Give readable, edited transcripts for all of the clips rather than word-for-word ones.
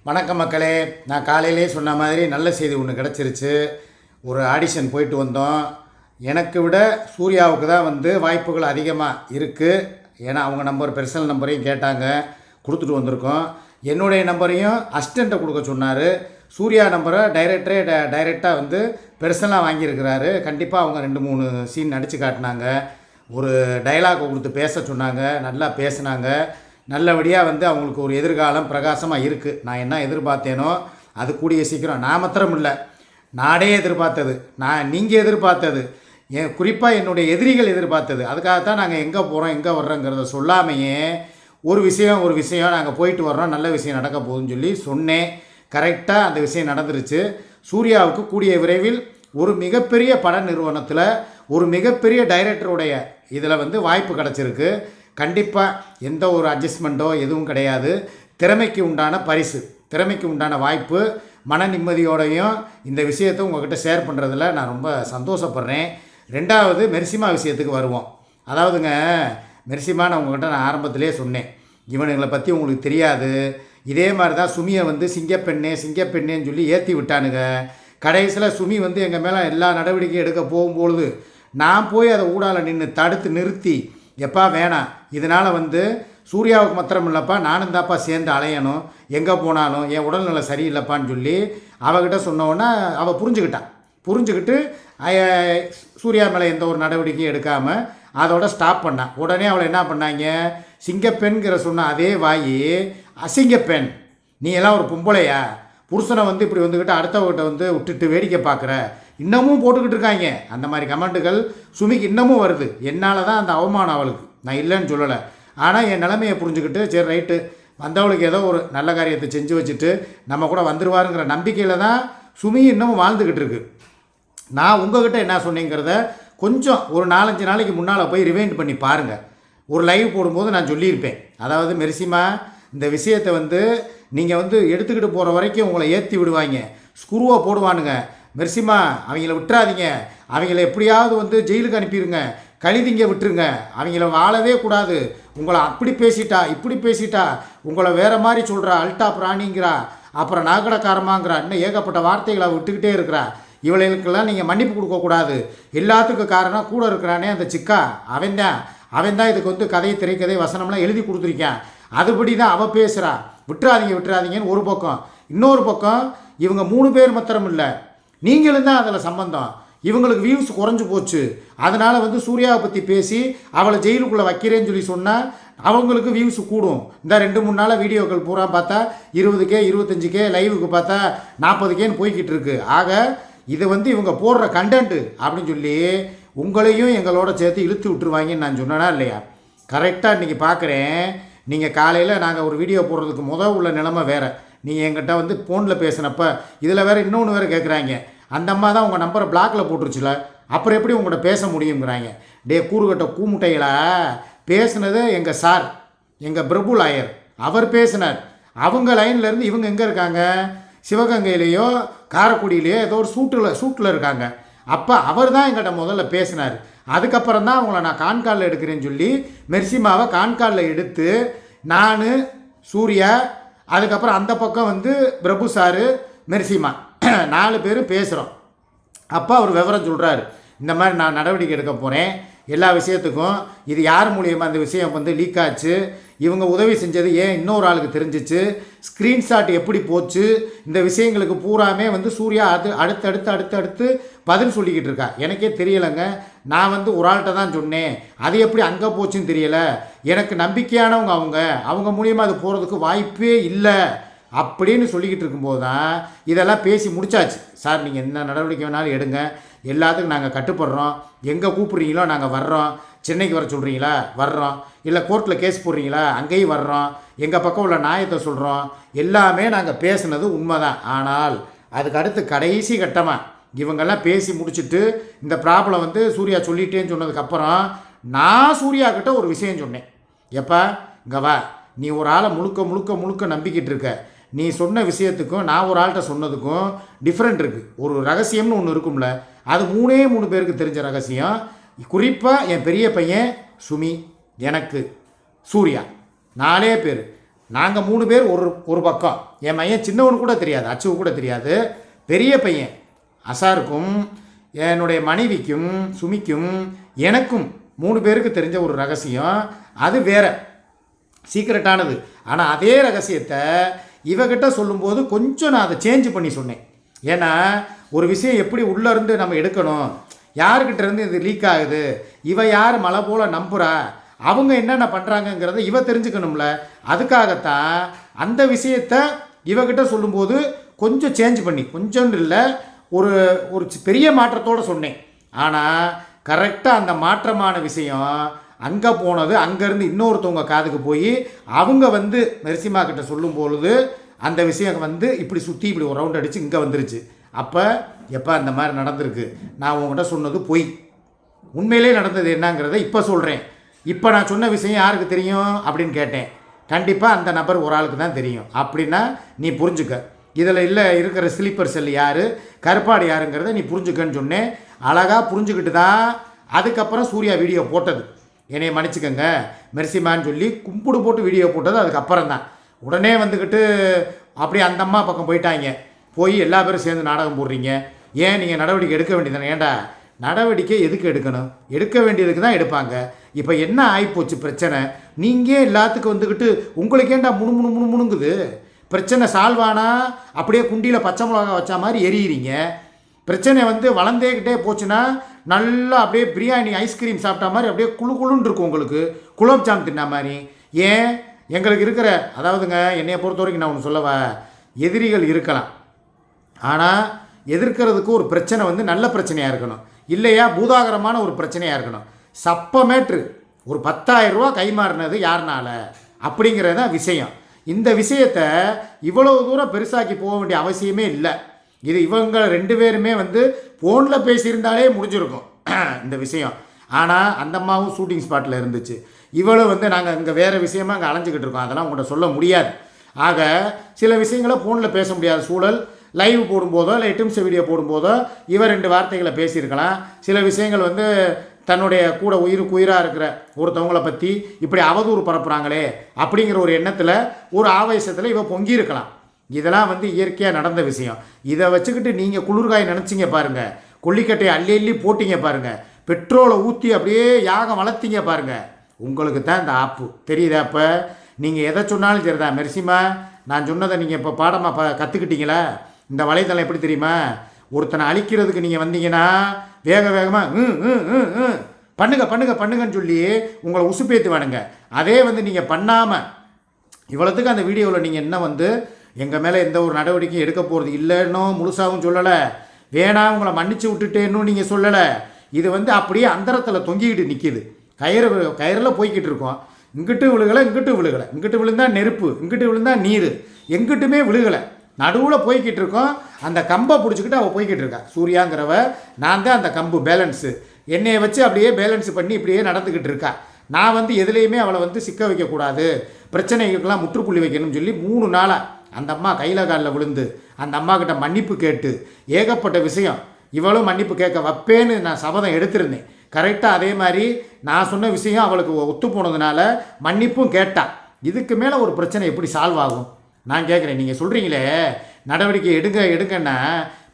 வணக்கம் மக்களே. நான் காலையிலே சொன்ன மாதிரி நல்ல செய்தி ஒன்று கிடச்சிருச்சு. ஒரு ஆடிஷன் போயிட்டு வந்தோம். எனக்கு விட சூர்யாவுக்கு தான் வாய்ப்புகள் அதிகமாக இருக்குது. ஏன்னா அவங்க நம்பர் பெர்சனல் நம்பரையும் கேட்டாங்க, கொடுத்துட்டு வந்திருக்கோம். என்னுடைய நம்பரையும் அசிஸ்டண்ட்டை கொடுக்க சொன்னார். சூர்யா நம்பரை டைரெக்டாக பெர்சனலாக வாங்கியிருக்கிறாரு. கண்டிப்பாக அவங்க 2-3 சீன் நடித்து காட்டினாங்க. ஒரு டைலாக் கொடுத்து பேச சொன்னாங்க. நல்லா பேசினாங்க. நல்லபடியாக அவங்களுக்கு ஒரு எதிர்காலம் பிரகாசமாக இருக்குது. நான் என்ன எதிர்பார்த்தேனோ அது கூடிய சீக்கிரம் நான் மாத்திரம் இல்லை, நாடே எதிர்பார்த்தது, நீங்கள் எதிர்பார்த்தது, குறிப்பாக என்னுடைய எதிரிகள் எதிர்பார்த்தது. அதுக்காகத்தான் நாங்கள் எங்கே போகிறோம் எங்கே வர்றோங்கிறத சொல்லாமையே ஒரு விஷயம் நாங்கள் போயிட்டு வர்றோம், நல்ல விஷயம் நடக்க போகுதுன்னு சொல்லி சொன்னேன். கரெக்டாக அந்த விஷயம் நடந்துருச்சு. சூர்யாவுக்கு கூடிய விரைவில் ஒரு மிகப்பெரிய பட நிறுவனத்தில் ஒரு மிகப்பெரிய டைரக்டருடைய இதில் வாய்ப்பு கிடச்சிருக்கு. கண்டிப்பாக எந்த ஒரு அட்ஜஸ்ட்மெண்ட்டோ எதுவும் கிடையாது. திறமைக்கு உண்டான பரிசு, திறமைக்கு உண்டான வாய்ப்பு. மன நிம்மதியோடையும் இந்த விஷயத்தை உங்கள்கிட்ட ஷேர் பண்ணுறதுல நான் ரொம்ப சந்தோஷப்படுறேன். ரெண்டாவது மெர்சிமா விஷயத்துக்கு வருவோம். அதாவதுங்க, மெர்சிமா நான் உங்கள்கிட்ட நான் ஆரம்பத்திலே சொன்னேன், இவனுங்களை பற்றி உங்களுக்கு தெரியாது. இதே மாதிரி தான் சுமியை சிங்கப்பெண்ணேன்னு சொல்லி ஏற்றி விட்டானுங்க. கடைசியில் சுமி எங்கள் மேலே எல்லா நடவடிக்கையும் எடுக்க போகும்பொழுது நான் போய் அதை ஊடால தடுத்து நிறுத்தி, எப்பா வேணாம், இதனால் சூர்யாவுக்கு மாத்திரம் இல்லைப்பா, நானும் தான்ப்பா சேர்ந்து அலையணும், எங்கே போனாலும் என் உடல்நிலை சரியில்லைப்பான்னு சொல்லி அவகிட்ட சொன்னோன்னா அவள் புரிஞ்சுக்கிட்டு சூர்யா மேலே எந்த ஒரு நடவடிக்கையும் எடுக்காமல் அதோட ஸ்டாப் பண்ணான். உடனே அவளை என்ன பண்ணாங்க, சிங்கப்பெண்கிற சொன்ன அதே வாயி அசிங்கப்பெண், நீ எல்லாம் ஒரு பொம்பளையா, புருஷனை இப்படி அடுத்தவங்கிட்ட விட்டுட்டு வேடிக்கை பார்க்குற, இன்னமும் போட்டுக்கிட்டு இருக்காங்க. அந்த மாதிரி கமெண்ட்டுகள் சுமிக்கு இன்னமும் வருது. என்னால் தான் அந்த அவமானம் அவளுக்கு, நான் இல்லைன்னு சொல்லலை. ஆனால் என் நிலைமையை புரிஞ்சுக்கிட்டு சரி ரைட்டு, வந்தவளுக்கு ஏதோ ஒரு நல்ல காரியத்தை செஞ்சு வச்சுட்டு நம்ம கூட வந்துடுவாருங்கிற நம்பிக்கையில் தான் சுமி இன்னமும் வாழ்ந்துக்கிட்டு இருக்கு. நான் உங்ககிட்ட என்ன சொன்னேங்கிறத கொஞ்சம் ஒரு 4-5 நாளைக்கு முன்னால் போய் ரிவைண்ட் பண்ணி பாருங்கள். ஒரு லைவ் போடும்போது நான் சொல்லியிருப்பேன். அதாவது மெர்சிமா, இந்த விஷயத்தை நீங்கள் எடுத்துக்கிட்டு போகிற வரைக்கும் உங்களை ஏற்றி விடுவாங்க, ஸ்குருவை போடுவானுங்க. மெர்சிமா, அவங்கள விட்டுறாதீங்க, அவங்கள எப்படியாவது ஜெயிலுக்கு அனுப்பிடுங்க, கழிதிங்க விட்டுருங்க, அவங்கள வாழவே கூடாது, உங்களை அப்படி பேசிட்டா இப்படி பேசிட்டா, உங்களை வேறு மாதிரி சொல்கிறா, அல்டா பிராணிங்கிறா, அப்புறம் நாகடக்காரமாங்கிறா, இன்னும் ஏகப்பட்ட வார்த்தைகளை விட்டுக்கிட்டே இருக்கிறா, இவளுக்கெல்லாம் நீங்கள் மன்னிப்பு கொடுக்கக்கூடாது. எல்லாத்துக்கும் காரணம் கூட இருக்கிறானே அந்த சிக்கா, அவன் தான் இதுக்கு கதை திரைக்கதை வசனம்லாம் எழுதி கொடுத்துருக்கான். அதுபடி தான் அவள் பேசுகிறா. விட்டுறாதீங்கன்னு ஒரு பக்கம். இன்னொரு பக்கம் இவங்க 3 பேர் மாத்திரம் இல்லை, நீங்களும் தான் அதில் சம்பந்தம். இவங்களுக்கு வியூஸ் குறைஞ்சி போச்சு. அதனால் சூர்யாவை பற்றி பேசி அவளை ஜெயிலுக்குள்ளே வைக்கிறேன்னு சொல்லி சொன்னால் அவங்களுக்கு வியூஸ் கூடும். இந்த 2-3 நாளாக வீடியோக்கள் பூரா பார்த்தா 20K 25K, லைவுக்கு பார்த்தா 40Kன்னு போய்கிட்டு இருக்கு. ஆக இது இவங்க போடுற கண்டென்ட்டு அப்படின்னு சொல்லி உங்களையும் எங்களோட சேர்த்து இழுத்து விட்டுருவாங்கன்னு நான் சொன்னேனா இல்லையா? கரெக்டாக இன்றைக்கி பார்க்குறேன். நீங்கள் காலையில் நாங்கள் ஒரு வீடியோ போடுறதுக்கு உள்ள நிலைமை வேறு. நீங்கள் எங்கிட்ட ஃபோனில் பேசினப்போ இதில் வேறு இன்னொன்று வேறு கேட்குறாங்க, அந்த அம்மா தான் உங்கள் நம்பரை பிளாக்கில் போட்டுருச்சுல, அப்புறம் எப்படி உங்கள்கிட்ட பேச முடியுங்கிறாங்க. கூறுகட்ட கூமுட்டைகளா, பேசுனது எங்கள் சார், எங்கள் பிரபு லாயர், அவர் பேசினார். அவங்க லைன்லேருந்து இவங்க எங்கே இருக்காங்க, சிவகங்கையிலேயோ காரைக்குடியிலையோ ஏதோ ஒரு சூட்டில் இருக்காங்க. அப்போ அவர் தான் எங்கிட்ட முதல்ல பேசினார். அதுக்கப்புறம் தான் அவங்கள நான் கான்காலில் எடுக்கிறேன்னு சொல்லி மெர்சிமாவை கான்காலில் எடுத்து நான், சூர்யா, அதுக்கப்புறம் அந்த பக்கம் பிரபு சாரு, மெர்சிமா 4 பேரும் பேசுகிறோம். அப்போ அவர் விவரம் சொல்கிறாரு, இந்த மாதிரி நான் நடவடிக்கை எடுக்க போகிறேன் எல்லா விஷயத்துக்கும். இது யார் மூலியமாக அந்த விஷயம் லீக் ஆச்சு, இவங்க உதவி செஞ்சது ஏன் இன்னொரு ஆளுக்கு தெரிஞ்சிச்சு, ஸ்க்ரீன்ஷாட் எப்படி போச்சு, இந்த விஷயங்களுக்கு பூராமே சூர்யா அடுத்து பதில் சொல்லிக்கிட்டு இருக்கா. எனக்கே தெரியலைங்க. நான் ஒரு ஆள்கிட்ட தான் சொன்னேன், அது எப்படி அங்கே போச்சுன்னு தெரியலை. எனக்கு நம்பிக்கையானவங்க அவங்க மூலியமாக அது போகிறதுக்கு வாய்ப்பே இல்லை அப்படின்னு சொல்லிக்கிட்டு இருக்கும்போது தான் இதெல்லாம் பேசி முடிச்சாச்சு. சார், நீங்கள் என்ன நடவடிக்கை வேணாலும் எடுங்க, எல்லாத்துக்கும் நாங்கள் கட்டுப்படுறோம், எங்கே கூப்பிட்றீங்களோ நாங்கள் வர்றோம், சென்னைக்கு வர சொல்கிறீங்களா வர்றோம், இல்லை கோர்ட்டில் கேஸ் போடுறீங்களா அங்கேயும் வர்றோம், எங்கள் பக்கம் உள்ள நியாயத்தை சொல்கிறோம், எல்லாமே நாங்கள் பேசுனது உண்மைதான். ஆனால் அதுக்கு அடுத்து கடைசி கட்டமாக இவங்கெல்லாம் பேசி முடிச்சுட்டு இந்த ப்ராப்ளம் சூர்யா சொல்லிட்டேன்னு சொன்னதுக்கப்புறம் நான் சூர்யா கிட்ட ஒரு விஷயம் சொன்னேன். எப்பா இங்கே வா, நீ ஒரு ஆளை முழுக்க நம்பிக்கிட்டு இருக்க, நீ சொன்ன விஷயத்துக்கும் நான் ஒரு ஆள்கிட்ட சொன்னதுக்கும் டிஃப்ரெண்ட் இருக்குது. ஒரு ரகசியம்னு ஒன்று இருக்கும்ல, அது 3 பேருக்கு தெரிஞ்ச ரகசியம். குறிப்பாக என் பெரிய பையன் சுமி, எனக்கு சூர்யா, 4 பேர். நாங்கள் 3 பேர் ஒரு பக்கம். என் பையன் சின்னவனு கூட தெரியாது, அச்சுவு கூட தெரியாது. பெரிய பையன் அசாருக்கும் என்னுடைய மனைவிக்கும் சுமிக்கும் எனக்கும் 3 பேருக்கு தெரிஞ்ச ஒரு ரகசியம். அது வேற சீக்ரெட்டானது. ஆனால் அதே ரகசியத்தை இவகிட்ட சொல்லும்போது கொஞ்சம் நான் அதை சேஞ்ச் பண்ணி சொன்னேன். ஏன்னா ஒரு விஷயம் எப்படி உள்ளேருந்து நம்ம எடுக்கணும், யாருக்கிட்ட இருந்து இது லீக் ஆகுது, இவ யார் மலை போல் நம்புகிறா, அவங்க என்னென்ன பண்ணுறாங்கங்கிறத இவ தெரிஞ்சுக்கணும்ல. அதுக்காகத்தான் அந்த விஷயத்தை இவகிட்ட சொல்லும்போது கொஞ்சம் சேஞ்ச் பண்ணி, கொஞ்சம் இல்லை ஒரு ஒரு பெரிய மாற்றத்தோடு சொன்னேன். ஆனால் கரெக்டாக அந்த மாற்றமான விஷயம் அங்கே போனது, அங்கேருந்து இன்னொருத்தவங்க காதுக்கு போய் அவங்க வந்து மெர்சிமா கிட்ட சொல்லும் பொழுது அந்த விஷயம் வந்து இப்படி சுற்றி இப்படி ஒரு ரவுண்ட் அடித்து இங்கே வந்துருச்சு. அப்போ எப்போ அந்த மாதிரி நடந்திருக்கு, நான் உங்கள்கிட்ட சொன்னது பொய், உண்மையிலே நடந்தது என்னங்கிறத இப்போ சொல்கிறேன். இப்போ நான் சொன்ன விஷயம் யாருக்கு தெரியும் அப்படின்னு கேட்டேன். கண்டிப்பாக அந்த நபர் ஒரு ஆளுக்கு தான் தெரியும். அப்படின்னா நீ புரிஞ்சுக்க, இதில் இல்லை இருக்கிற ஸ்லீப்பர் செல் யார், கருப்பாடு யாருங்கிறத நீ புரிஞ்சுக்கன்னு சொன்னேன். அழகாக புரிஞ்சுக்கிட்டு தான் அதுக்கப்புறம் சூர்யா வீடியோ போட்டது. என்னைய மன்னிச்சுக்கோங்க மெர்சிமான்னு சொல்லி கும்பிடு போட்டு வீடியோ போட்டது அதுக்கப்புறம் தான். உடனே வந்துக்கிட்டு அப்படியே அந்த அம்மா பக்கம் போயிட்டாங்க. போய் எல்லா பேரும் சேர்ந்து நாடகம் போடுறீங்க, ஏன் நீங்கள் நடவடிக்கை எடுக்க வேண்டியதானே? ஏன்டா நடவடிக்கை எதுக்கு எடுக்கணும், எடுக்க வேண்டியதுக்கு தான் எடுப்பாங்க. இப்போ என்ன ஆகிப்போச்சு பிரச்சனை, நீங்கள் எல்லாத்துக்கும் வந்துக்கிட்டு உங்களுக்கு ஏன்டா முணுங்குது? பிரச்சனை சால்வானா அப்படியே குண்டியில் பச்சை மிளகா வச்சா மாதிரி எரியிறீங்க. பிரச்சனை வந்து வளர்ந்தேக்கிட்டே போச்சுன்னா நல்லா அப்படியே பிரியாணி ஐஸ்கிரீம் சாப்பிட்டா மாதிரி அப்படியே குழுன்னு இருக்கும் உங்களுக்கு, குலோப்ஜாம் தின்னா மாதிரி. ஏன் எங்களுக்கு இருக்கிற, அதாவதுங்க என்னையை பொறுத்த வரைக்கும் நான் ஒன்று சொல்லவா, எதிரிகள் இருக்கலாம், ஆனால் எதிர்க்கிறதுக்கு ஒரு பிரச்சனை வந்து நல்ல பிரச்சனையாக இருக்கணும், இல்லையா பூதாகரமான ஒரு பிரச்சனையாக இருக்கணும். சப்பமேட்ரு ஒரு 10,000 ரூபா கைமாறினது யாருனால அப்படிங்கிறது தான் விஷயம். இந்த விஷயத்தை இவ்வளவு தூரம் பெருசாக்கி போக வேண்டிய அவசியமே இல்லை. இது இவங்க 2 பேருமே வந்து ஃபோனில் பேசியிருந்தாலே முடிஞ்சிருக்கும் இந்த விஷயம். ஆனால் அந்த அம்மாவும் ஷூட்டிங் ஸ்பாட்டில் இருந்துச்சு, இவளும் வந்து நாங்கள் இங்கே வேறு விஷயமா அங்கே அலைஞ்சிக்கிட்டு இருக்கோம், அதெல்லாம் உங்கள்கிட்ட சொல்ல முடியாது. ஆக சில விஷயங்களை ஃபோனில் பேச முடியாத சூழல், லைவ் போடும்போதோ இல்லை எட்டும்ச வீடியோ போடும்போதோ இவ 2 வார்த்தைகளை பேசியிருக்கலாம். சில விஷயங்கள் வந்து தன்னுடைய கூட உயிருக்கு உயிராக இருக்கிற ஒருத்தவங்களை பற்றி இப்படி அவதூறு பரப்புகிறாங்களே அப்படிங்கிற ஒரு எண்ணத்தில் ஒரு ஆவேசத்தில் இவ பொங்கியிருக்கலாம். இதெல்லாம் வந்து இயற்கையாக நடந்த விஷயம். இதை வச்சுக்கிட்டு நீங்கள் குளிர்காய் நினச்சிங்க பாருங்கள், கொல்லிக்கட்டையை அள்ளி போட்டிங்க பாருங்கள், பெட்ரோலை ஊற்றி அப்படியே யாகம் வளர்த்திங்க பாருங்கள், உங்களுக்கு தான் இந்த ஆப்பு தெரியுதா? அப்போ நீங்கள் எதை சொன்னாலும் சரிதான் மெர்சிமா, நான் சொன்னதை நீங்கள் இப்போ பாடமாக கற்றுக்கிட்டீங்களா? இந்த வலைத்தளம் எப்படி தெரியுமா, ஒருத்தனை அழிக்கிறதுக்கு நீங்கள் வந்தீங்கன்னா வேகமாக பண்ணுங்கன்னு சொல்லி உங்களை உசுப்பேற்றுவானுங்க. அதே வந்து நீங்கள் பண்ணாமல் இவ்வளோத்துக்கு அந்த வீடியோவில் நீங்கள் என்ன வந்து எங்கள் மேலே எந்த ஒரு நடவடிக்கையும் எடுக்க போகிறது இல்லைன்னோ முழுசாகவும் சொல்லலை, வேணாம் உங்களை மன்னிச்சு விட்டுட்டேன்னு நீங்கள் சொல்லலை. இது வந்து அப்படியே அந்தரத்தில் தொங்கிக்கிட்டு நிற்கிது, கயிறில் போய்கிட்டு இருக்கோம். இங்கிட்டு விழுகலை, இங்கிட்டு விழுந்தா நெருப்பு, இங்கிட்டு விழுந்தா நீர், எங்கிட்டுமே விழுகலை, நடுவில் போய்கிட்டு இருக்கோம். அந்த கம்பை பிடிச்சிக்கிட்டு அவள் போய்கிட்டு இருக்கா சூர்யாங்கிறவ. நான் தான் அந்த கம்பு பேலன்ஸு, என்னையை வச்சு அப்படியே பேலன்ஸ் பண்ணி இப்படியே நடந்துக்கிட்டு இருக்கா. நான் வந்து எதுலேயுமே அவளை வந்து சிக்க வைக்கக்கூடாது, பிரச்சனைகளுக்கெல்லாம் முற்றுப்புள்ளி வைக்கணும்னு சொல்லி 3 நாளாக அந்த அம்மா கையில் காலில் விழுந்து அந்த அம்மா கிட்ட மன்னிப்பு கேட்டு ஏகப்பட்ட விஷயம், இவளும் மன்னிப்பு கேட்க வைப்பேன்னு நான் சபதம் எடுத்திருந்தேன். கரெக்டாக அதே மாதிரி நான் சொன்ன விஷயம் அவளுக்கு ஒத்து போனதுனால மன்னிப்பும் கேட்டா. இதுக்கு மேலே ஒரு பிரச்சனை எப்படி சால்வ் ஆகும் நான் கேட்குறேன். நீங்கள் சொல்கிறீங்களே நடவடிக்கை எடுங்கன்னா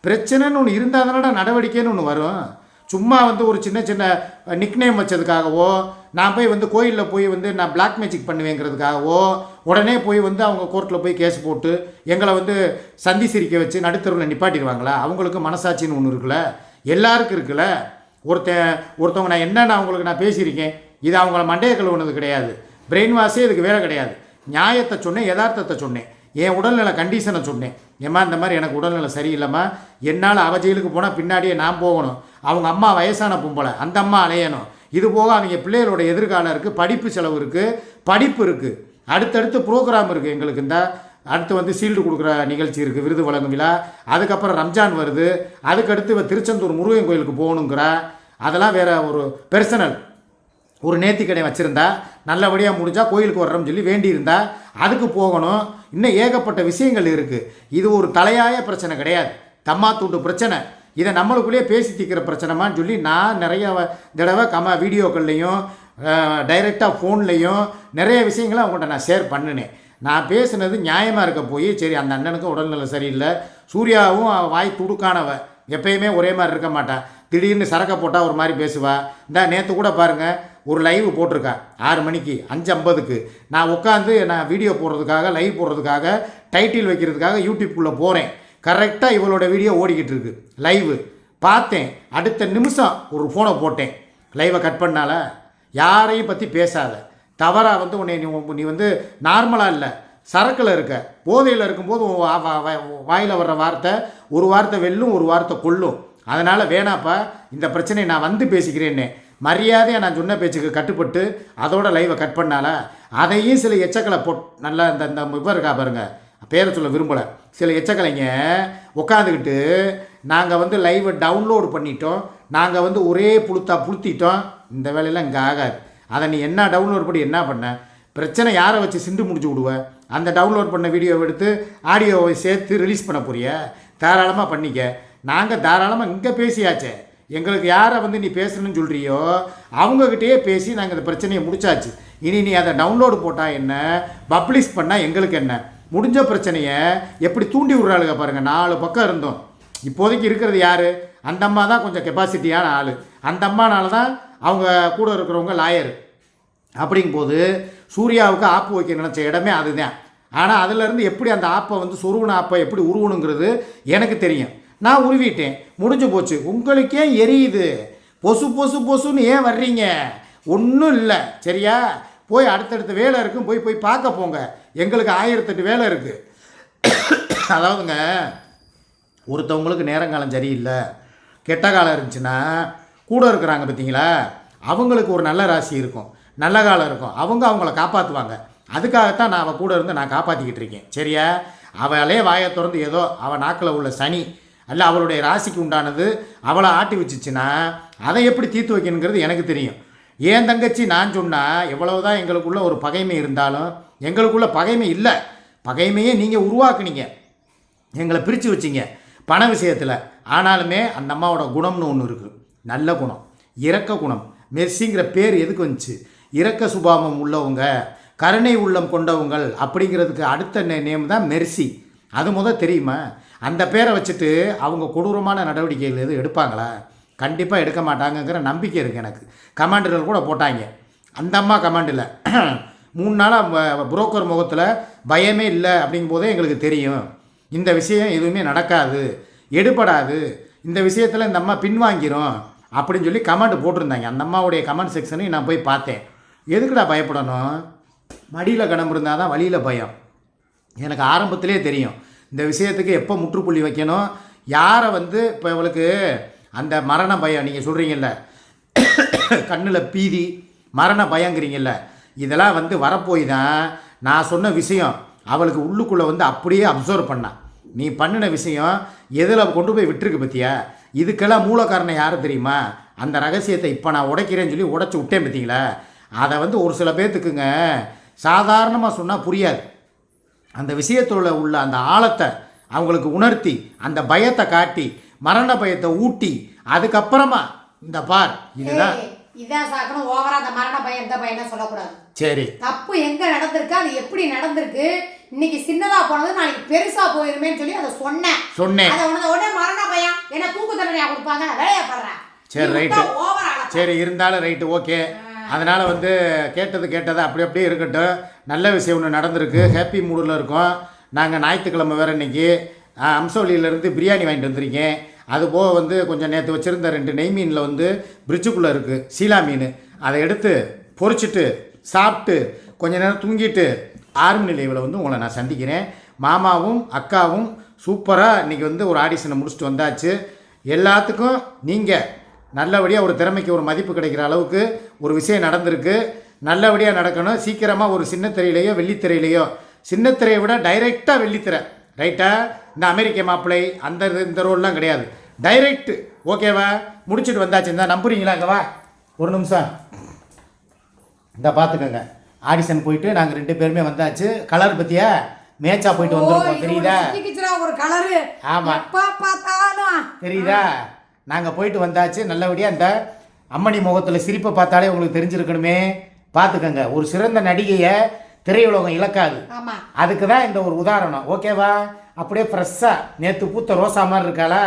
பிரச்சனைன்னு ஒன்று இருந்தால் தானடா நடவடிக்கைன்னு ஒன்று வரும். சும்மா வந்து ஒரு சின்ன நிக்நேம் வச்சதுக்காகவோ, நான் போய் வந்து கோயிலில் போய் வந்து நான் பிளாக் மேஜிக் பண்ணுவேங்கிறதுக்காகவோ உடனே போய் வந்து அவங்க கோர்ட்டில் போய் கேஸ் போட்டு எங்களை வந்து சந்தி சிரிக்க வச்சு நடுத்தருவில் நிப்பாட்டிடுவாங்களா? அவங்களுக்கு மனசாட்சின்னு ஒன்று இருக்குல்ல, எல்லாருக்கும் இருக்குல்ல. ஒருத்தவங்க நான் என்னென்ன அவங்களுக்கு நான் பேசியிருக்கேன், இது அவங்கள மண்டையை கழுவுனது கிடையாது, பிரெயின் வாஷே இதுக்கு வேலை கிடையாது. நியாயத்தை சொன்னேன், யதார்த்தத்தை சொன்னேன், என் உடல்நல கண்டிஷனை சொன்னேன். ஏம்மா இந்த மாதிரி எனக்கு உடல்நலம் சரியில்லைம்மா, என்னால் அவ ஜெயிலுக்கு போனால் பின்னாடியே நான் போகணும், அவங்க அம்மா வயசான பொம்பளை அந்த அம்மா அலையணும், இது போக அவங்க பிள்ளைகளோட எதிர்காலம் இருக்குது, படிப்பு செலவு இருக்குது, படிப்பு இருக்குது, அடுத்தடுத்து ப்ரோக்ராம் இருக்குது எங்களுக்கு. இந்த அடுத்து வந்து சீல்டு கொடுக்குற நிகழ்ச்சி இருக்குது, விருது வழங்கும் விழா, அதுக்கப்புறம் ரம்ஜான் வருது, அதுக்கடுத்து இவ திருச்செந்தூர் முருகன் கோயிலுக்கு போகணுங்கிறா. அதெல்லாம் வேறு ஒரு பெர்சனல் ஒரு நேர்த்திக்கடை வச்சுருந்தா, நல்லபடியாக முடிஞ்சால் கோயிலுக்கு வர்றோம்னு சொல்லி வேண்டியிருந்தா அதுக்கு போகணும். இன்னும் ஏகப்பட்ட விஷயங்கள் இருக்குது. இது ஒரு தலையாய பிரச்சனை கிடையாது, தம்மாத்தூண்டு பிரச்சனை. இதை நம்மளுக்குள்ளேயே பேசி தீர்க்கிற பிரச்சனைமான்னு சொல்லி நான் நிறைய தடவை வீடியோக்கள்லையும் டைரெக்டாக ஃபோன்லேயும் நிறைய விஷயங்களை அவங்கள்ட்ட நான் ஷேர் பண்ணினேன். நான் பேசுனது நியாயமாக இருக்க போய் சரி அந்த அண்ணனுக்கும் உடல்நிலை சரியில்லை, சூர்யாவும் வாய் துடுக்கானவ, எப்பயுமே ஒரே மாதிரி இருக்க மாட்டான், திடீர்னு சரக்கை போட்டால் ஒரு மாதிரி பேசுவா. இந்த நேற்று கூட பாருங்கள் ஒரு லைவ் போட்டிருக்கா 6 மணிக்கு 5:50க்கு நான் உட்காந்து நான் வீடியோ போடுறதுக்காக லைவ் போடுறதுக்காக டைட்டில் வைக்கிறதுக்காக யூடியூப்குள்ளே போகிறேன். கரெக்டாக இவளோட வீடியோ ஓடிக்கிட்டு இருக்கு லைவு பார்த்தேன். அடுத்த நிமிஷம் ஒரு ஃபோனை போட்டேன், லைவை கட் பண்ணால. யாரையும் பற்றி பேசாத, தவறாக வந்து உன்னை நீ வந்து நார்மலாக இல்லை, சரக்கில் இருக்க, போதையில் இருக்கும்போது வாயில் வர்ற வார்த்தை ஒரு வார்த்தை வெல்லும் ஒரு வார்த்தை கொல்லும். அதனால் வேணாப்பா இந்த பிரச்சனையை நான் வந்து பேசிக்கிறேன்னே மரியாதையாக நான் சொன்ன பேச்சுக்கு கட்டுப்பட்டு அதோட லைவை கட் பண்ணால. அதையும் சில எச்சக்களை நல்லா இந்த இப்போ இருக்கா பாருங்க, பேரை சொல்ல விரும்பலை, சில எச்சக்கலைங்க உட்காந்துக்கிட்டு நாங்கள் வந்து லைவை டவுன்லோடு பண்ணிட்டோம், நாங்கள் வந்து ஒரே புளுத்திட்டோம். இந்த வேலையெல்லாம் இங்கே ஆகாது. அதை நீ என்ன டவுன்லோட் பண்ணி என்ன பண்ண பிரச்சனை, யாரை வச்சு சிண்டு முடிச்சு விடுவேன்? அந்த டவுன்லோட் பண்ண வீடியோவை எடுத்து ஆடியோவை சேர்த்து ரிலீஸ் பண்ண போறிய? தாராளமாக பண்ணிக்க. நாங்கள் தாராளமாக இங்கே பேசியாச்சே, எங்களுக்கு யாரை வந்து நீ பேசணும்னு சொல்கிறியோ அவங்கக்கிட்டே பேசி நாங்கள் இந்த பிரச்சனையை முடிச்சாச்சு. இனி நீ அதை டவுன்லோடு போட்டால் என்ன, பப்ளிஷ் பண்ணால் எங்களுக்கு என்ன? முடிஞ்ச பிரச்சனையை எப்படி தூண்டி விட்றாளுங்க பாருங்கள். 4 பக்கம் இருந்தோம். இப்போதைக்கு இருக்கிறது யார்? அந்த அம்மா தான் கொஞ்சம் கெப்பாசிட்டியான ஆள். அந்த அம்மானால தான் அவங்க கூட இருக்கிறவங்க லாயர். அப்படிங்கும்போது சூர்யாவுக்கு ஆப்பு வைக்க நினச்ச இடமே அதுதான். ஆனால் அதிலேருந்து எப்படி அந்த ஆப்பை வந்து சொருவன ஆப்பை எப்படி உருவணுங்கிறது எனக்கு தெரியும். நான் உருவிட்டேன், முடிஞ்சு போச்சு. உங்களுக்கே எரியுது, பொசுன்னு ஏன் வர்றீங்க? ஒன்றும் இல்லை சரியா? போய் அடுத்தடுத்த வேலை இருக்கும், போய் பார்க்க போங்க. எங்களுக்கு 1008 வேலை இருக்குது. அதாவதுங்க ஒருத்தவங்களுக்கு நேரங்காலம் சரியில்லை, கெட்ட காலம் இருந்துச்சுன்னா கூட இருக்கிறாங்க பார்த்தீங்களா, அவங்களுக்கு ஒரு நல்ல ராசி இருக்கும், நல்ல காலம் இருக்கும், அவங்கள காப்பாற்றுவாங்க. அதுக்காகத்தான் நான் அவள் கூட இருந்து நான் காப்பாற்றிக்கிட்டு இருக்கேன் சரியா? அவளே வாயை திறந்து ஏதோ அவள் நாக்கில் உள்ள சனி அல்ல அவளுடைய ராசிக்கு உண்டானது அவளை ஆட்டி வச்சுச்சுன்னா அதை எப்படி தீர்த்து வைக்கணுங்கிறது எனக்கு தெரியும். ஏன் தங்கச்சி நான் சொன்னால் எவ்வளவுதான் எங்களுக்குள்ள ஒரு பகைமை இருந்தாலும் எங்களுக்குள்ள பகைமை இல்லை, பகைமையே நீங்கள் உருவாக்குனீங்க, எங்களை பிரித்து வச்சிங்க பண விஷயத்தில். ஆனாலுமே அந்த அம்மாவோட குணம்னு ஒன்று இருக்குது, நல்ல குணம், இரக்க குணம். மெர்சிங்கிற பேர் எதுக்கு வந்துச்சு? இரக்க சுபாவம் உள்ளவங்க, கருணை உள்ளம் கொண்டவங்கள் அப்படிங்கிறதுக்கு அடுத்த நேம் தான் மெர்சி. அது தெரியுமா? அந்த பேரை வச்சுட்டு அவங்க கொடூரமான நடவடிக்கைகள் எதுவும் எடுப்பாங்களா? கண்டிப்பாக எடுக்க மாட்டாங்கங்கிற நம்பிக்கை இருக்குது எனக்கு. கமாண்டர்கள் கூட போட்டாங்க, அந்த அம்மா கமாண்டில் 3 நாளாக புரோக்கர் முகத்தில் பயமே இல்லை அப்படிங்கும்போதே எங்களுக்கு தெரியும் இந்த விஷயம் எதுவுமே நடக்காது, எடுபடாது, இந்த விஷயத்தில் இந்த அம்மா பின்வாங்கிரும் அப்படின்னு சொல்லி கமெண்ட் போட்டிருந்தாங்க. அந்த அம்மாவுடைய கமெண்ட் செக்ஷனையும் நான் போய் பார்த்தேன். எதுக்குடா பயப்படணும்? மடியில் கணம் இருந்தால் தான் வழியில் பயம். எனக்கு ஆரம்பத்திலே தெரியும் இந்த விஷயத்துக்கு எப்போ முற்றுப்புள்ளி வைக்கணும், யாரை வந்து இப்போ இவளுக்கு அந்த மரண பயம் நீங்கள் சொல்கிறீங்கல்ல, கண்ணில் பீதி மரண பயங்கிறீங்கல்ல, இதெல்லாம் வந்து வரப்போய் தான் நான் சொன்ன விஷயம் அவளுக்கு உள்ளுக்குள்ளே வந்து அப்படியே அப்சர்வ் பண்ணான். நீ பண்ணின விஷயம் எதில் கொண்டு போய் விட்டுருக்கு பற்றியா? இதுக்கெல்லாம் மூல காரணம் யார் தெரியுமா? அந்த ரகசியத்தை இப்போ நான் உடைக்கிறேன்னு சொல்லி உடச்சி விட்டேன் பார்த்தீங்களா? அதை வந்து ஒரு சில பேர்த்துக்குங்க சாதாரணமாக சொன்னால் புரியாது. அந்த விஷயத்தில் உள்ள அந்த ஆழத்தை அவங்களுக்கு உணர்த்தி அந்த பயத்தை காட்டி மரண பயத்தை ஊட்டி அதுக்கப்புறமா இந்த பார் இதுதான் இதான் சாக்கணும். ஓவரா அந்த மரண பயம் இந்த பயம் சொல்லக்கூடாது. சரி, தப்பு எங்க நடந்திருக்கு, அது எப்படி நடந்திருக்கு, இன்னைக்கு சின்னதா போனது நாளைக்கு பெருசா போயிருமேன்னு சொல்லி அதை சொன்னேன். அதை உடனே மரண பயம் என்ன தூக்கு தண்டனையா கொடுப்பாங்க, வேலையா பண்றேன். சரி ரைட்டு, சரி இருந்தாலும் ரைட்டு ஓகே. அதனால் வந்து கேட்டது அப்படியே இருக்கட்டும். நல்ல விஷயம் ஒன்று நடந்திருக்கு, ஹாப்பி மூடில் இருக்கோம். நாங்கள் ஞாயிற்றுக்கிழமை வேறு இன்றைக்கி அம்சவழியிலேருந்து பிரியாணி வாங்கிட்டு வந்திருக்கேன். அதுபோக வந்து கொஞ்சம் நேற்று வச்சுருந்த 2 நெய் மீனில் வந்து பிரிட்ஜுக்குள்ளே இருக்குது சீலா மீன், அதை எடுத்து பொரிச்சிட்டு சாப்பிட்டு கொஞ்ச நேரம் தூங்கிட்டு 6 மணி லைவில் வந்து உங்களை நான் சந்திக்கிறேன். மாமாவும் அக்காவும் சூப்பராக இன்றைக்கி வந்து ஒரு ஆடிஷனை முடிச்சுட்டு வந்தாச்சு. எல்லாத்துக்கும் நீங்கள் நல்லபடியாக ஒரு திறமைக்கு ஒரு மதிப்பு கிடைக்கிற அளவுக்கு ஒரு விஷயம் நடந்திருக்கு. நல்லபடியாக நடக்கணும். சீக்கிரமாக ஒரு சின்னத்திரையிலையோ வெள்ளித்திரையிலையோ, சின்னத்திரையை விட டைரெக்டாக வெள்ளித்திரை ரைட்டா? இந்த அமெரிக்க மாப்பிள்ளை இந்த ரோல்லாம் கிடையாது, டைரெக்டு. ஓகேவா? முடிச்சுட்டு வந்தாச்சு. இந்த நம்புறீங்களா? இங்கே வா ஒரு நிமிஷம், இந்த பார்த்துக்கோங்க. ஆடிஷன் போயிட்டு நாங்கள் 2 பேருமே வந்தாச்சு. கலர் பற்றியா மேட்சா போயிட்டு வந்துருக்கோம், தெரியுதா? ஒரு கலரு. ஆமாம், தெரியுதா? நாங்கள் போயிட்டு வந்தாச்சு. நல்லபடியாக இந்த அம்மணி முகத்தில் சிரிப்பை பார்த்தாலே உங்களுக்கு தெரிஞ்சிருக்கணுமே. பார்த்துக்கங்க, ஒரு சிறந்த நடிகையை திரையுலகம் இழக்காது. ஆமா, அதுக்கு தான் இந்த ஒரு உதாரணம். ஓகேவா? அப்படியே ஃப்ரெஷ்ஷாக நேற்று பூத்த ரோசா மாதிரி இருக்காளா?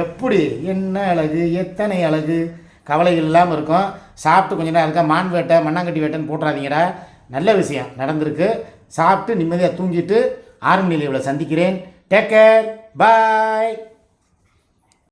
எப்படி என்ன அழகு, எத்தனை அழகு, கவலைகள் இல்லாமல் இருக்கும். சாப்பிட்டு கொஞ்ச நேரம் இருக்கா மான் வேட்டை மண்ணாங்கட்டி வேட்டைன்னு போட்டுறாதீங்கடா. நல்ல விஷயம் நடந்திருக்கு. சாப்பிட்டு நிம்மதியாக தூங்கிட்டு 6 மணி நிலையில் சந்திக்கிறேன். டேக் கேர், பாய்.